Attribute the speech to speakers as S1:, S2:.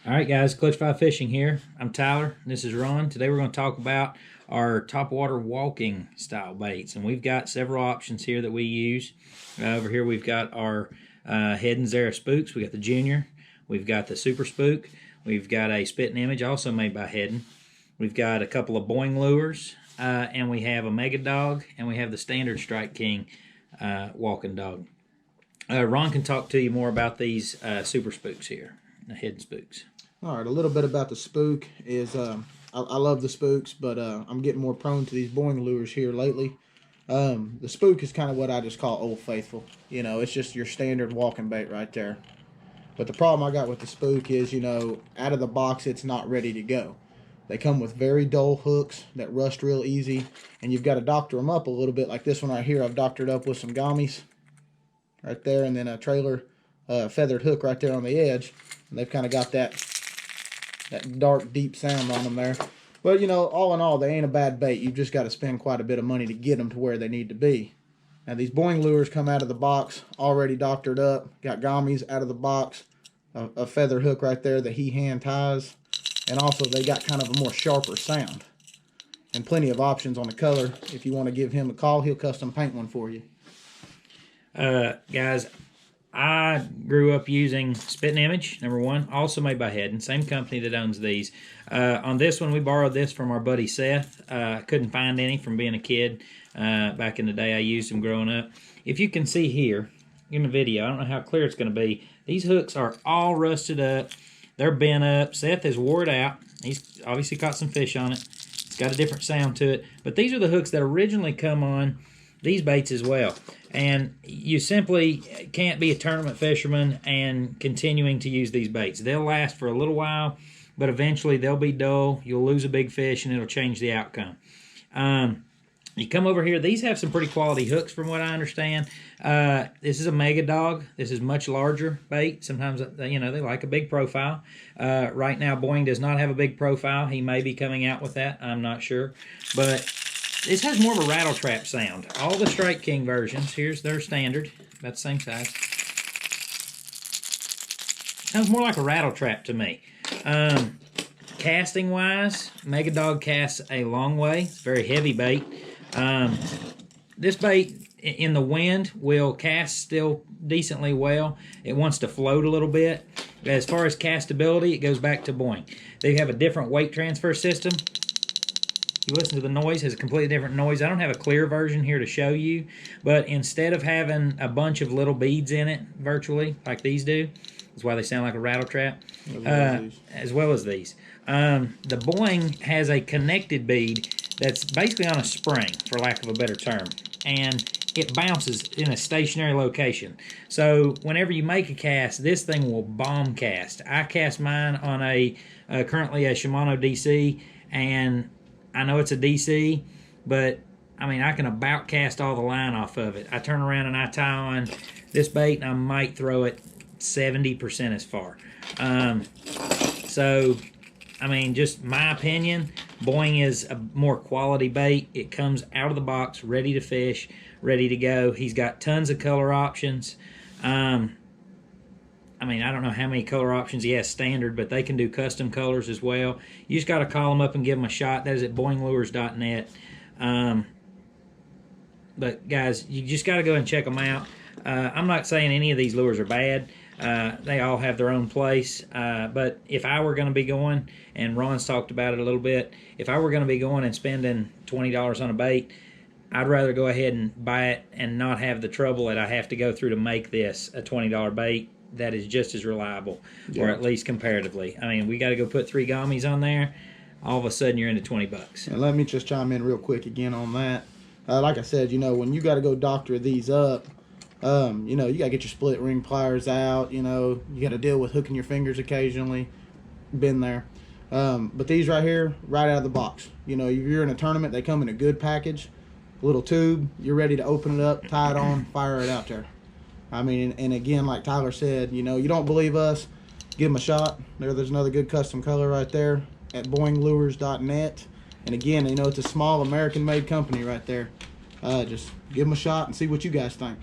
S1: All right, guys, Clutch 5 Fishing here. I'm Tyler. This is Ron. Today we're going to talk about our topwater walking style baits, and we've got several options here that we use. Over here we've got our Heddon spooks. We got the Junior. We've got the Super Spook. We've got a Spittin Image, also made by Heddon. We've got a couple of Boing Lures, and we have a Mega Dog, and we have the standard Strike King walking dog. Ron can talk to you more about these Super Spooks here, the Heddon spooks.
S2: All right, a little bit about the spook is I love the spooks, but I'm getting more prone to these Boing Lures here lately. The spook is kind of what I just call Old Faithful. You know, it's just your standard walking bait right there. But the problem I got with the spook is, you know, out of the box, it's not ready to go. They come with very dull hooks that rust real easy, and you've got to doctor them up a little bit. Like this one right here, I've doctored up with some gummies right there, and then a trailer feathered hook right there on the edge. And they've kind of got that dark, deep sound on them there. But, you know, all in all, they ain't a bad bait. You've just got to spend quite a bit of money to get them to where they need to be. Now, these Boing Lures come out of the box already doctored up. Got gummies out of the box. A feather hook right there that he hand ties. And also, they got kind of a more sharper sound. And plenty of options on the color. If you want to give him a call, he'll custom paint one for you.
S1: Guys, I grew up using Spittin Image, #1, also made by Heddon, same company that owns these. On this one, we borrowed this from our buddy Seth. Couldn't find any from being a kid. Back in the day, I used them growing up. If you can see here in the video, I don't know how clear it's going to be, these hooks are all rusted up. They're bent up. Seth has wore it out. He's obviously caught some fish on it. It's got a different sound to it. But these are the hooks that originally come on these baits as well. And you simply can't be a tournament fisherman and continuing to use these baits. They'll last for a little while, but eventually they'll be dull. You'll lose a big fish, and it'll change the outcome. You come over here. These have some pretty quality hooks from what I understand. This is a Mega Dog. This is much larger bait. Sometimes, you know, they like a big profile. Right now, Boing does not have a big profile. He may be coming out with that. I'm not sure. But this has more of a rattle trap sound. All the Strike King versions, here's their standard, about the same size. Sounds more like a rattle trap to me. Casting wise, Mega Dog casts a long way. It's a very heavy bait. This bait in the wind will cast still decently well. It wants to float a little bit. As far as castability, it goes back to Boing. They have a different weight transfer system. You listen to the noise, it has a completely different noise. I don't have a clear version here to show you, but instead of having a bunch of little beads in it, virtually, like these do, that's why they sound like a rattle trap, as well as these. The Boing has a connected bead that's basically on a spring, for lack of a better term, and it bounces in a stationary location. So whenever you make a cast, this thing will bomb cast. I cast mine on currently a Shimano DC, and I know it's a DC, but I mean, I can about cast all the line off of it. I turn around and I tie on this bait, and I might throw it 70% as far. So, I mean, just my opinion, Boing is a more quality bait. It comes out of the box, ready to fish, ready to go. He's got tons of color options. I mean, I don't know how many color options he has standard, but they can do custom colors as well. You just got to call them up and give them a shot. That is at boinglures.net. But, guys, you just got to go and check them out. I'm not saying any of these lures are bad. They all have their own place. But if I were going to be going, and Ron's talked about it a little bit, if I were going to be going and spending $20 on a bait, I'd rather go ahead and buy it and not have the trouble that I have to go through to make this a $20 bait that is just as reliable, or at least comparatively. I mean, we got to go put 3 gummies on there. All of a sudden, you're into $20.
S2: And let me just chime in real quick again on that. Like I said, you know, when you got to go doctor these up, you know, you got to get your split ring pliers out. You know, you got to deal with hooking your fingers occasionally. Been there. But these right here, right out of the box. You know, if you're in a tournament, they come in a good package. Little tube, you're ready to open it up, tie it on, fire it out there. I mean, and again, like Tyler said, you know, you don't believe us, give them a shot. There's another good custom color right there at boinglures.net. And again, you know, it's a small American-made company right there. Just give them a shot and see what you guys think.